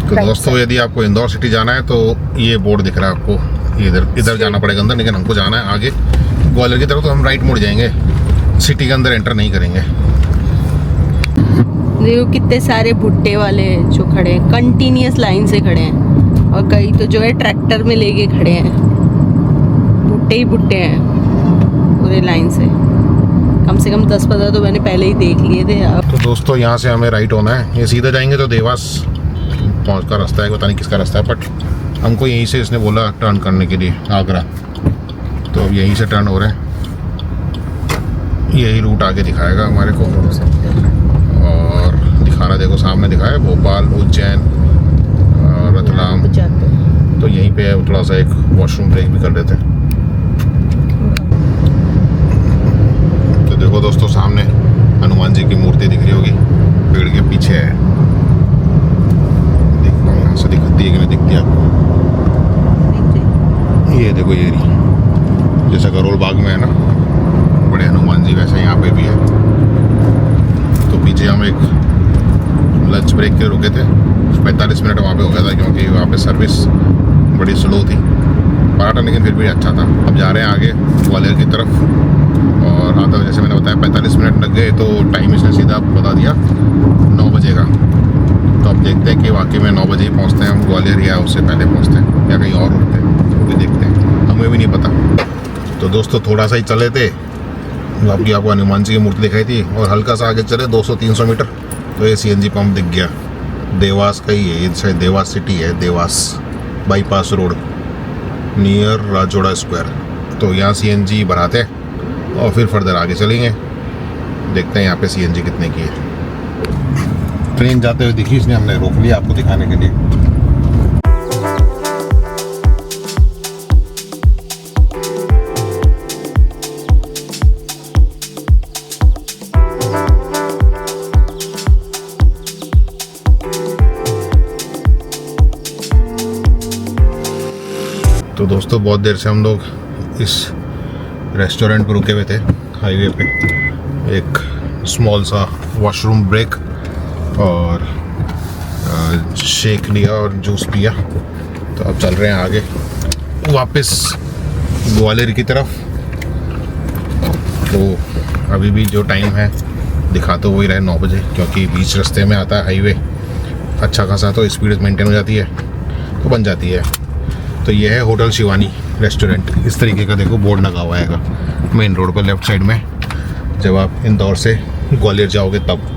तो दोस्तों यदि आपको इंदौर सिटी जाना है तो ये बोर्ड दिख रहा है आपको, इधर जाना पड़ेगा अंदर, लेकिन हमको जाना है आगे ग्वालियर की तरफ, तो हम राइट मुड़ जाएंगे, सिटी के अंदर एंटर नहीं करेंगे। देखो कितने सारे भुट्टे वाले जो खड़े हैं, कंटिन्यूअस लाइन से खड़े हैं, और कई तो जो है ट्रैक्टर में लेके खड़े हैं, भुट्टे ही भुट्टे हैं पूरे लाइन से। कम से कम 10-15 तो मैंने पहले ही देख लिए थे। अब तो दोस्तों यहाँ से हमें राइट होना है, ये सीधा जाएंगे तो देवास पहुँच का रास्ता है, पता नहीं किसका रास्ता है, बट हमको यहीं से इसने बोला टर्न करने के लिए आगरा, तो अब यहीं से टर्न हो रहे हैं, यही रूट आगे दिखाएगा हमारे को। और दिखाना देखो सामने दिखाया भोपाल, उज्जैन, रतलाम, तो यहीं पे थोड़ा सा एक वॉशरूम ब्रेक भी कर लेते हैं। तो देखो दोस्तों सामने हनुमान जी की मूर्ति दिख रही होगी, पेड़ के पीछे है, देखो यहाँ से दिखती है कि नहीं दिखती आपको, ये देखो ये रही, जैसा करोल बाग में है ना बड़े हनुमान जी, वैसे यहाँ पे भी है। तो पीछे हम एक लंच ब्रेक के रुके थे, 45 मिनट वहाँ पे हो गया था, क्योंकि वहाँ पे सर्विस बड़ी स्लो थी पराठा, लेकिन फिर भी अच्छा था। अब जा रहे हैं आगे ग्वालियर की तरफ, और आधा जैसे मैंने बताया 45 मिनट लग गए, तो टाइम इसने सीधा बता दिया 9 बजे का। तो अब देखते हैं कि वाकई में 9 बजे ही पहुँचते हैं हम ग्वालियर, या उससे पहले पहुँचते हैं, या कहीं और रुकते हैं, वो भी देखते हैं, हमें भी नहीं पता। तो दोस्तों थोड़ा सा ही चले थे, आपको हनुमान जी की मूर्ति दिखाई थी, और हल्का सा आगे चले 200-300 मीटर तो ये CNG पंप दिख गया, देवास का ही है ये, शायद देवास सिटी है, Dewas bypass road near Rajoda square. तो यहाँ CNG भराते हैं और फिर फर्दर आगे चलेंगे, देखते हैं यहाँ पे CNG कितने की है। ट्रेन जाते हुए दिखी, इसने हमने रोक लिया आपको दिखाने के लिए। तो दोस्तों बहुत देर से हम लोग इस रेस्टोरेंट पर रुके हुए थे हाईवे पे, एक स्मॉल सा वॉशरूम ब्रेक, और शेक लिया और जूस पिया। तो अब चल रहे हैं आगे वापस ग्वालियर की तरफ। तो अभी भी जो टाइम है दिखा तो वही रहे 9 बजे, क्योंकि बीच रास्ते में आता है हाईवे अच्छा खासा, तो स्पीड मेंटेन हो जाती है, तो बन जाती है। तो ये है होटल शिवानी रेस्टोरेंट, इस तरीके का देखो बोर्ड लगा हुआ है मेन रोड पर लेफ्ट साइड में, जब आप इंदौर से ग्वालियर जाओगे तब।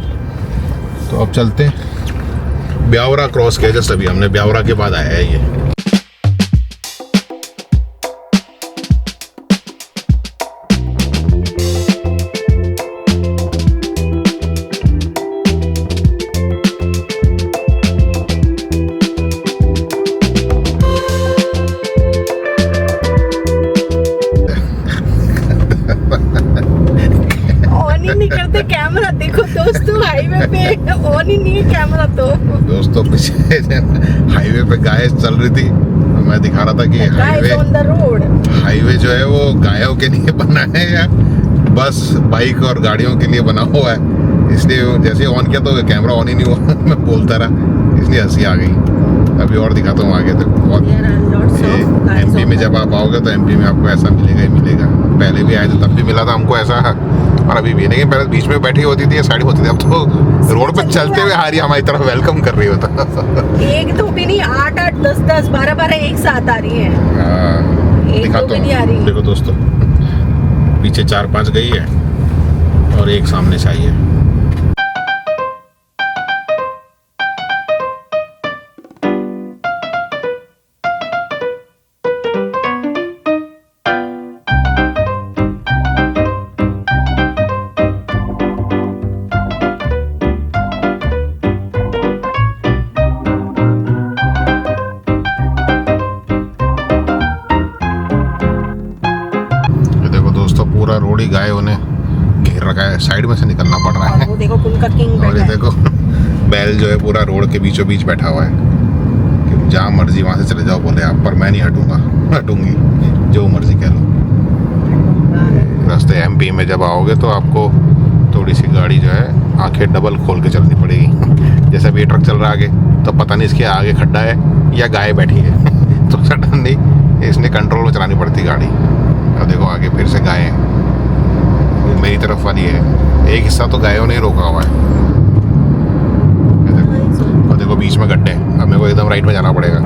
तो अब चलते हैं, ब्यावरा क्रॉस किया जस्ट अभी हमने, ब्यावरा के बाद आया है ये। नहीं करते कैमरा, देखो दोस्तों हाईवे पे ऑन ही नहीं है कैमरा। तो दोस्तों पीछे हाईवे पे गाय चल रही थी, मैं दिखा रहा था कि हाईवे जो है वो गायों के लिए बना है या बस बाइक और गाड़ियों के लिए बना हुआ है, इसलिए जैसे ऑन किया तो कैमरा ऑन ही नहीं हुआ मैं बोलता रहा, इसलिए हंसी आ गई। अभी और दिखाता हूँ आगे तक। MP में जब आप आओगे तो MP में आपको ऐसा मिलेगा ही मिलेगा, पहले भी आए थे तब भी मिला था हमको ऐसा, और अभी भी, लेकिन पहले बीच में बैठी होती थी, साइड होती थी, अब तो रोड पे चलते हुए हारी हमारी तरफ वेलकम कर रही होता। एक तो भी नहीं, 8-8, 10-10, 12-12 एक साथ आ रही है। दिखाता हूँ, देखो दोस्तों पीछे 4-5 गई है और एक सामने से आई है। पूरा रोड ही गायों ने घेर रखा है, साइड में से निकलना पड़ रहा है। वो देखो उनका किंग और ये देखो बैल जो है पूरा रोड के बीचों बीच बैठा हुआ है कि जहाँ मर्जी वहाँ से चले जाओ बोले आप, पर मैं नहीं हटूंगी, जो मर्जी कह लो। रास्ते MP में जब आओगे तो आपको थोड़ी सी गाड़ी जो है आंखें डबल खोल के चलनी पड़ेगी। जैसे अभी ये ट्रक चल रहा है आगे, तो पता नहीं इसके आगे खड्डा है या गाय बैठी है तो सडनली इसने कंट्रोल में चलानी पड़ती गाड़ी। और देखो आगे फिर से गाय है, मेरी तरफ वाली है, एक हिस्सा तो गायों ने रोका हुआ है। और देखो बीच में गड्ढे हैं, अब मेरे को एकदम राइट में जाना पड़ेगा,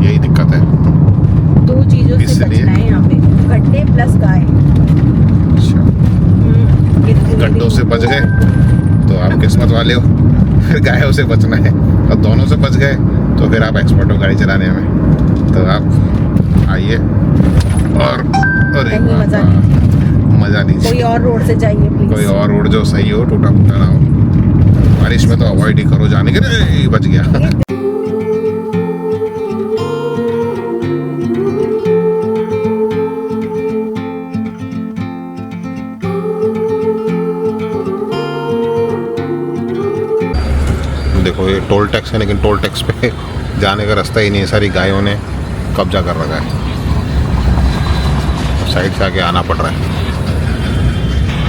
यही दिक्कत है। दो चीजों से इसलिए- बचना है यहाँ पे, गड्ढे प्लस गाय। गड्ढों से बच गए तो आप किस्मत वाले हो, फिर गायों से बचना है, और दोनों से बच गए तो फिर आप एक्सपर्ट हो गाड़ी चलाने में। तो आप आइए और अरे कहीं मजा मजा कोई लीजिए, और रोड से जाइए कोई प्लीज। और रोड जो सही हो, टूटा फूटा ना हो। बारिश में तो अवॉइड ही करो जाने के, अरे, बच गया। देखो ये टोल टैक्स है, लेकिन टोल टैक्स पे जाने का रास्ता ही नहीं है, सारी गायों ने कब्जा कर रखा है, साइड से आके आना पड़ रहा है।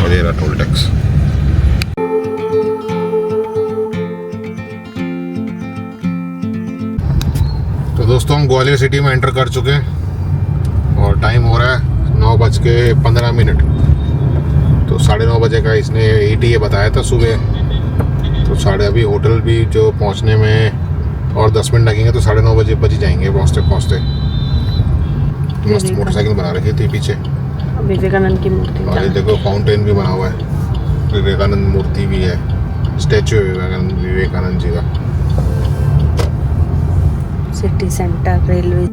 और ये रहा टोल टैक्स। तो दोस्तों हम ग्वालियर सिटी में एंटर कर चुके हैं और टाइम हो रहा है 9:15। तो 9:30 बजे का इसने ETA बताया था सुबह। तो अभी होटल भी जो पहुंचने में और 10 मिनट लगेंगे, तो 9:30 बजे बच ही जाएंगे पहुंचते पहुंचते। मस्त मोटरसाइकिल बना रखी थी पीछे, विवेकानंद की मूर्ति। और ये देखो फाउंटेन भी बना हुआ है, विवेकानंद मूर्ति भी है, स्टैचू है विवेकानंद जी का। City centre railway.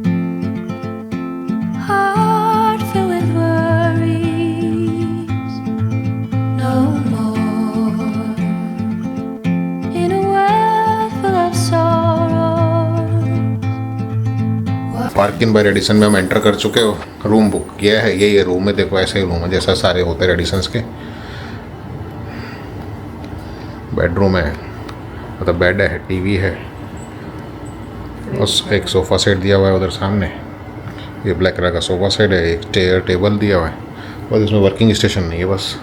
Heart filled with worries, no more. In a world full of sorrow. Parking by Radisson में हम एंटर कर चुके हो, रूम बुक किया है। ये रूम है, देखो ऐसे ही रूम है जैसा सारे होते हैं रेडिसन्स के। बेडरूम है, मतलब बेड है, टीवी है, उस एक सोफ़ा सेट दिया हुआ है उधर सामने। ये ब्लैक कलर का सोफ़ा सेट है, एक चेयर टेबल दिया हुआ है, बस इसमें वर्किंग स्टेशन नहीं है, बस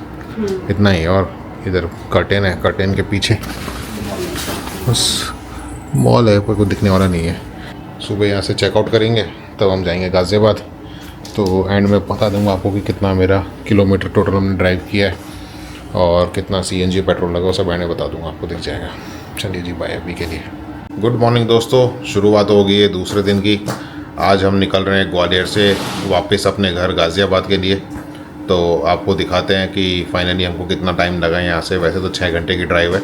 इतना ही। और इधर कर्टेन है, कर्टेन के पीछे बस मॉल है, पर कुछ दिखने वाला नहीं है। सुबह यहाँ से चेकआउट करेंगे तब हम जाएंगे गाज़ियाबाद। तो एंड में बता दूंगा आपको कि कितना मेरा किलोमीटर टोटल हमने ड्राइव किया है और कितना CNG पेट्रोल लगा, वो सब एंड में बता दूंगा, आपको दिख जाएगा। चलिए जी, बाय अभी के लिए। गुड मॉर्निंग दोस्तों, शुरुआत हो गई है दूसरे दिन की। आज हम निकल रहे हैं ग्वालियर से वापस अपने घर गाज़ियाबाद के लिए। तो आपको दिखाते हैं कि फाइनली हमको कितना टाइम लगा यहाँ से। वैसे तो 6 घंटे की ड्राइव है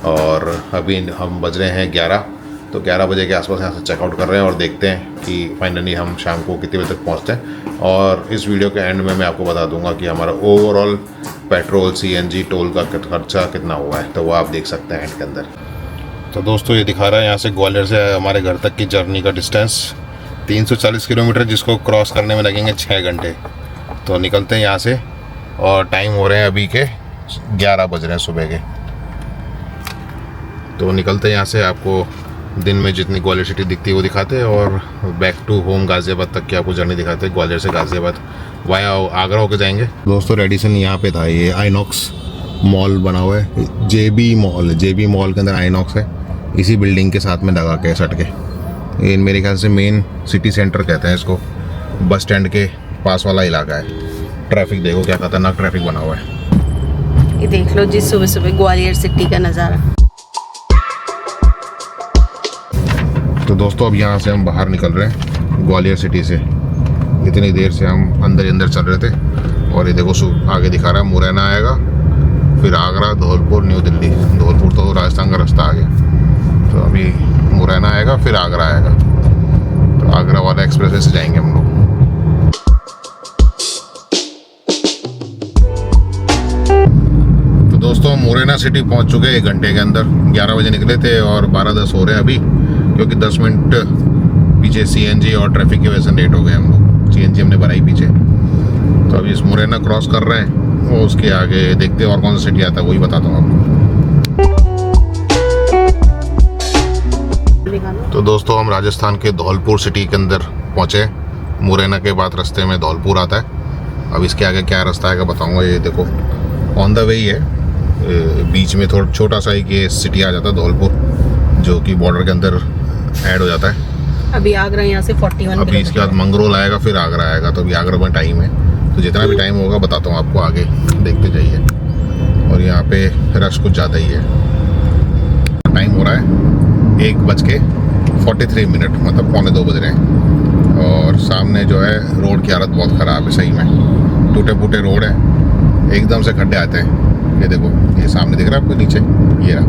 और अभी हम बज रहे हैं 11, तो 11 बजे के आसपास यहाँ से चेकआउट कर रहे हैं और देखते हैं कि फाइनली हम शाम को कितने बजे तक पहुँचते हैं। और इस वीडियो के एंड में मैं आपको बता दूंगा कि हमारा ओवरऑल पेट्रोल, CNG, टोल का खर्चा कितना हुआ है, तो वो आप देख सकते हैं एंड के अंदर। तो दोस्तों ये दिखा रहा है यहाँ से ग्वालियर से हमारे घर तक की जर्नी का डिस्टेंस 340 किलोमीटर, जिसको क्रॉस करने में लगेंगे 6 घंटे। तो निकलते हैं यहाँ से और टाइम हो रहे हैं अभी के 11 बज रहे हैं सुबह के। तो निकलते हैं यहाँ से, आपको दिन में जितनी ग्वालियर सिटी दिखती है वो दिखाते हैं और बैक टू होम गाज़ियाबाद तक की आपको जर्नी दिखाते हैं। ग्वालियर से गाज़ियाबाद वाया आगरा होकर जाएंगे। दोस्तों रेडिसन यहाँ पे था, ये आइनॉक्स मॉल बना हुआ है, JB मॉल, JB मॉल के अंदर आइनॉक्स है, इसी बिल्डिंग के साथ में लगा के सट के। ये मेरे ख्याल से मेन सिटी सेंटर कहते हैं इसको, बस स्टैंड के पास वाला इलाका है। ट्रैफिक देखो क्या खतरनाक ट्रैफिक बना हुआ है। ये देख लो जी, सुबह सुबह ग्वालियर सिटी का नज़ारा। तो दोस्तों अब यहाँ से हम बाहर निकल रहे हैं ग्वालियर सिटी से। इतनी देर से हम अंदर ही अंदर चल रहे थे और ये देखो आगे दिखा रहा है मुरैना आएगा, फिर आगरा, धौलपुर, न्यू दिल्ली। धौलपुर तो राजस्थान का रास्ता आ गया, तो अभी मुरैना आएगा, फिर आगरा आएगा। तो आगरा वाला एक्सप्रेसवे से जाएंगे हम लोग। तो दोस्तों हम मुरैना सिटी पहुंच चुके हैं 1 घंटे के अंदर। 11 बजे निकले थे और 12:10 हो रहे हैं अभी, क्योंकि 10 मिनट पीछे CNG और ट्रैफिक की वजह से लेट हो गए हम लोग। CNG हमने भराई पीछे, तो अभी इस मुरैना क्रॉस कर रहे हैं। वो उसके आगे देखते हैं और कौन सा सिटी आता है, वही बताता हूँ आपको। तो दोस्तों हम राजस्थान के धौलपुर सिटी के अंदर पहुँचे। मुरैना के बाद रास्ते में धौलपुर आता है। अब इसके आगे क्या रास्ता आएगा बताऊँगा। ये देखो ऑन द वे ही है, बीच में थोड़ा छोटा सा एक ये सिटी आ जाता है धौलपुर, जो कि बॉर्डर के अंदर ऐड हो जाता है। अभी आगरा यहाँ से 41 अभी इसके बाद मंगरोल आएगा, फिर आगरा आएगा, तो अभी आगरा में टाइम है। तो जितना भी टाइम होगा बताता हूँ आपको, आगे देखते जाइए। और यहाँ पे रश कुछ ज़्यादा ही है। टाइम हो रहा है 1:43, मतलब 1:45 बज रहे हैं। और सामने जो है रोड की हालत बहुत ख़राब है, सही में टूटे फूटे रोड है, एकदम से खड्डे आते हैं। ये देखो, ये सामने दिख रहा है आपको, नीचे ये रहा।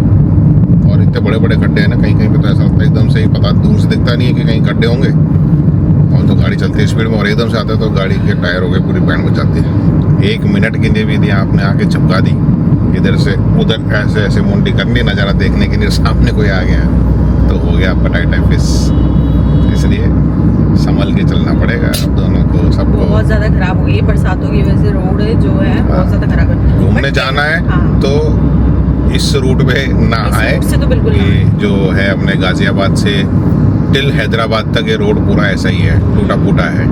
और इतने बड़े बड़े खड्डे हैं ना, कहीं कहीं पे तो ऐसा लगता है एकदम से ही, पता दूर से दिखता नहीं है कि कहीं खड्डे होंगे। और तो गाड़ी चलती है स्पीड में और एकदम से आता है तो गाड़ी के टायर हो गए, पूरी बैंड बच जाती है। 1 मिनट के लिए भी यदि आपने आके झपका दी इधर से उधर, ऐसे ऐसे मुंडी करनी, नज़ारा देखने के लिए, सामने कोई आ गया तो हो गया आपका टाइट फिस। इसलिए संभल के चलना पड़ेगा अब दोनों को, सबको। बहुत ज़्यादा खराब हो गई है बरसातों की वजह से, रोड जो है बहुत ज़्यादा खराब है। घूमने जाना है तो इस रूट पे ना आए। से तो बिल्कुल ये जो है अपने गाजियाबाद से टिल हैदराबाद तक ये रोड पूरा ऐसा ही है, टूटा फूटा है।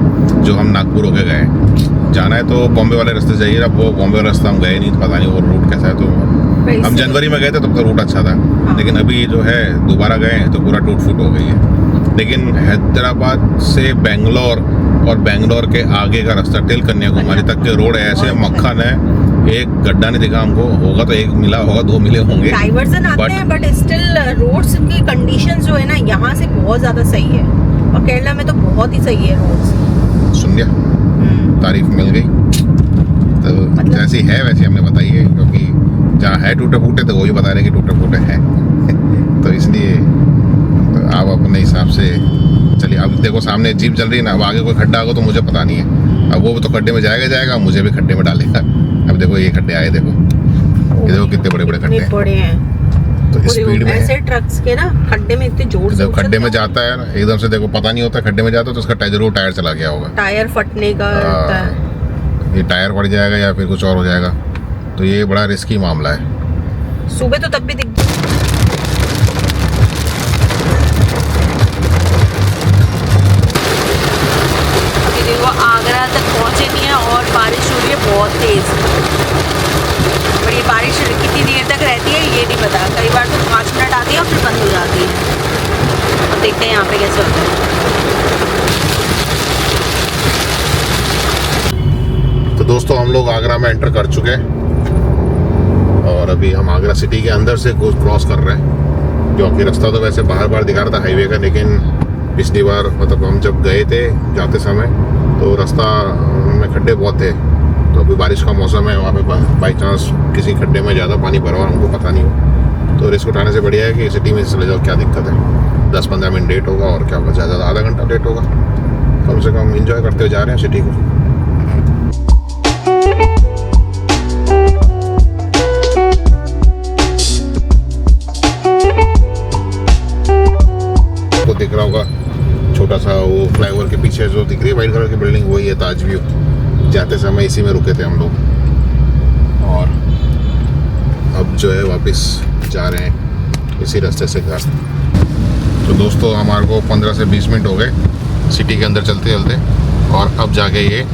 जो हम नागपुर होके गए, जाना है तो बॉम्बे वाले रास्ते जाइए। अब वो बॉम्बे वाला रास्ता हम गए नहीं, तो पता नहीं वो रूट कैसा है। तो हम जनवरी में गए थे तब तो रूट अच्छा था, लेकिन अभी जो है दोबारा गए तो पूरा टूट फूट हो गई है। लेकिन हैदराबाद से बेंगलोर और बेंगलोर के आगे का रास्ता टिल कन्याकुमारी तक के रोड ऐसे मक्खन है, एक गड्ढा नहीं दिखा हमको। होगा तो एक मिला होगा, 2 मिले होंगे। डाइवर्जन आते हैं बट स्टिल रोड्स की कंडीशन जो है ना यहाँ से बहुत ज्यादा सही है, और केरला में तो बहुत ही सही है रोड्स। सुन लिया, तारीफ मिल गई। तो जैसी है वैसी हमने बताई है, क्योंकि जहाँ है टूटे फूटे तो वही बता रहे कि टूटे फूटे हैं। तो इसलिए तो आप अपने हिसाब से चलिए। अब देखो सामने जीप चल रही है ना, अब आगे कोई खड्डा होगा तो मुझे पता नहीं है। अब वो तो खड्डे में जाएगा, मुझे भी खड्डे में डालेगा। अब देखो ये खड्डे आए, देखो ये देखो कितने बड़े बड़े खड्डे हैं। बड़े हैं तो स्पीड में ऐसे ट्रक्स के ना खड्डे में इतने जोर से खड्डे में जाता है ना, एकदम से देखो पता नहीं होता, खड्डे में जाता है तो उसका जरूर टायर चला गया होगा, टायर फटने का होता है। ये टायर पड़ जाएगा या फिर कुछ और हो जाएगा। तो ये बड़ा रिस्की मामला है। सुबह तो तब भी दिख आगरा तक पहुंचे नहीं है और बारिश हो रही है बहुत तेज। और ये बारिश कितनी देर तक रहती है ये नहीं पता, कई बार तो 5 मिनट आती है और फिर बंद हो जाती है। और देखते हैं यहाँ पे कैसे होता है। तो दोस्तों हम लोग आगरा में एंटर कर चुके हैं और अभी हम आगरा सिटी के अंदर से कुछ क्रॉस कर रहे हैं, क्योंकि रास्ता तो वैसे बाहर दिखा रहा था हाईवे का, लेकिन पिछली बार मतलब हम जब गए थे जाते समय तो रास्ता में खड्डे बहुत थे। तो अभी बारिश का मौसम है, वहाँ पे बाई चांस किसी खड्डे में ज़्यादा पानी भरा हुआ हमको पता नहीं हो, तो रिस्क उठाने से बढ़िया है कि सिटी में चले जाओ, क्या दिक्कत है। 10-15 मिनट लेट होगा और क्या होगा, ज़्यादा आधा घंटा लेट होगा। कम से कम इंजॉय करते हुए जा रहे हैं सिटी को। तो दिख रहा होगा छोटा सा वो फ्लाईओवर के पीछे जो दिख रही है वाइट कलर की बिल्डिंग, वही है ताज व्यू। जाते समय इसी में रुके थे हम लोग और अब जो है वापस जा रहे हैं इसी रास्ते से घर। तो दोस्तों हमारे को 15 से 20 मिनट हो गए सिटी के अंदर चलते चलते, और अब जाके ये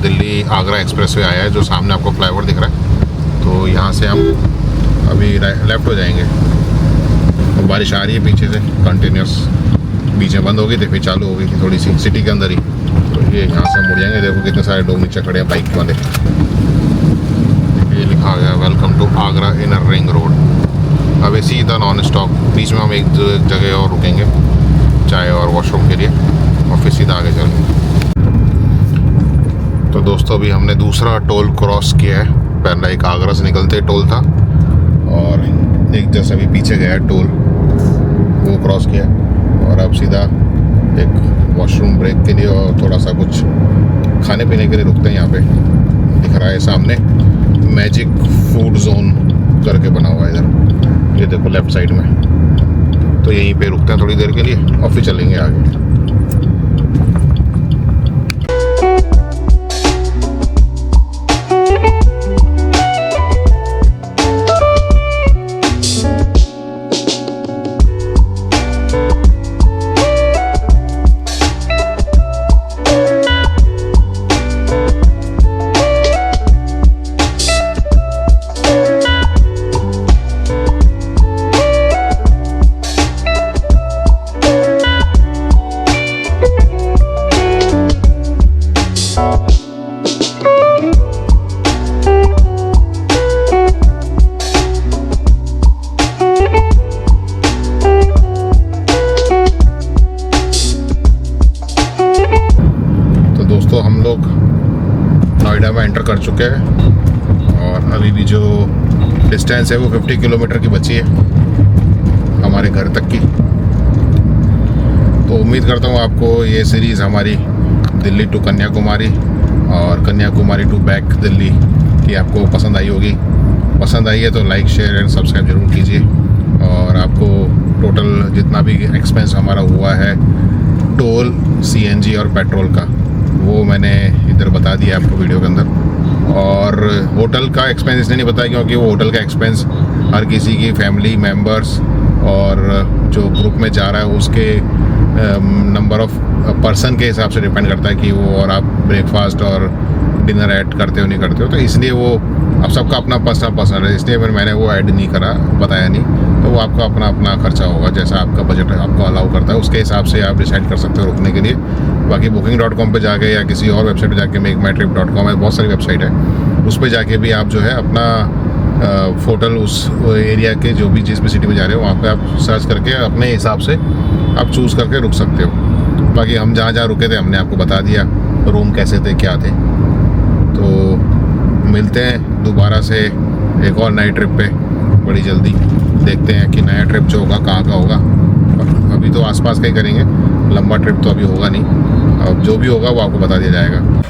दिल्ली आगरा एक्सप्रेसवे आया है जो सामने आपको फ्लाईओवर दिख रहा है। तो यहाँ से हम अभी लेफ्ट हो जाएंगे। तो बारिश आ रही है पीछे से कंटिन्यूस, बीच में बंद हो गई थी फिर चालू हो गई थी थोड़ी सी सिटी के अंदर ही। तो ये यहाँ से मुड़ जाएंगे। देखो कितने सारे लोग नीचे खड़े हैं बाइक वाले। ये लिखा गया welcome to Agra inner ring road. अब सीधा नॉन स्टॉप, बीच में हम एक जगह और रुकेंगे चाय और वॉशरूम के लिए और फिर सीधा आगे चलेंगे। तो दोस्तों अभी हमने दूसरा टोल क्रॉस किया है। पहला एक आगरा से निकलते टोल था और एक जैसा भी पीछे गया टोल वो क्रॉस किया, और अब सीधा एक वॉशरूम ब्रेक के लिए और थोड़ा सा कुछ खाने पीने के लिए रुकते हैं। यहाँ पे दिख रहा है सामने मैजिक फूड जोन करके बना हुआ है इधर, ये देखो लेफ्ट साइड में। तो यहीं पे रुकते हैं थोड़ी देर के लिए और फिर चलेंगे आगे। कर चुके हैं और अभी भी जो डिस्टेंस है वो 50 किलोमीटर की बची है हमारे घर तक की। तो उम्मीद करता हूँ आपको ये सीरीज़ हमारी दिल्ली टू कन्याकुमारी और कन्याकुमारी टू बैक दिल्ली की आपको पसंद आई होगी। पसंद आई है तो लाइक शेयर एंड सब्सक्राइब जरूर कीजिए। और आपको टोटल जितना भी एक्सपेंस हमारा हुआ है टोल, सीएनजी और पेट्रोल का, वो मैंने इधर बता दिया आपको वीडियो के अंदर। और होटल का एक्सपेंस इसलिए नहीं बताया क्योंकि वो होटल का एक्सपेंस हर किसी की फैमिली मेम्बर्स और जो ग्रुप में जा रहा है उसके नंबर ऑफ पर्सन के हिसाब से डिपेंड करता है कि वो और आप ब्रेकफास्ट और डिनर ऐड करते हो नहीं करते हो। तो इसलिए वो अब सबका अपना पर्सनल है, इसलिए मैंने वो ऐड नहीं करा, बताया नहीं। तो वो आपका अपना अपना खर्चा होगा, जैसा आपका बजट आपको अलाउ करता है उसके हिसाब से आप डिसाइड कर सकते हो रुकने के लिए। बाकी booking.com पे जाके या किसी और वेबसाइट पे जाके makemytrip.com है, बहुत सारी वेबसाइट है, उस पर जाके भी आप जो है अपना होटल उस एरिया के जो भी जिस भी सिटी में जा रहे हो वहाँ पे आप सर्च करके अपने हिसाब से आप चूज़ करके रुक सकते हो। बाकी हम जहाँ जहाँ रुके थे हमने आपको बता दिया, रूम कैसे थे क्या थे। तो मिलते हैं दोबारा से एक और नई ट्रिप पे बड़ी जल्दी। देखते हैं कि नया ट्रिप जो होगा कहाँ का होगा। अभी तो आसपास का ही करेंगे, लंबा ट्रिप तो अभी होगा नहीं। अब जो भी होगा वो आपको बता दिया जाएगा।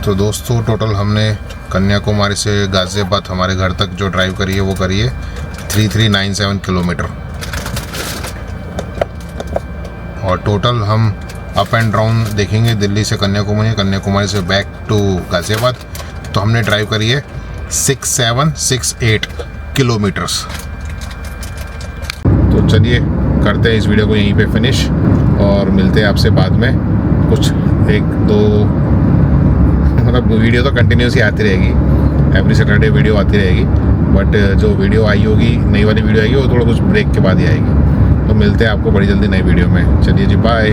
तो दोस्तों टोटल हमने कन्याकुमारी से गाज़ियाबाद हमारे घर तक जो ड्राइव करी है वो करी है 3397 किलोमीटर। और टोटल हम अप एंड डाउन देखेंगे दिल्ली से कन्याकुमारी, कन्याकुमारी से बैक टू गाज़ियाबाद, तो हमने ड्राइव करी है 6768 किलोमीटर्स। तो चलिए करते हैं इस वीडियो को यहीं पे फिनिश और मिलते हैं आपसे बाद में। कुछ एक दो मतलब वीडियो तो कंटिन्यूस ही आती रहेगी, एवरी सैटरडे वीडियो आती रहेगी, बट जो वीडियो आई होगी नई वाली वीडियो आएगी वो थोड़ा कुछ ब्रेक के बाद ही आएगी। तो मिलते हैं आपको बड़ी जल्दी नई वीडियो में। चलिए जी, बाय।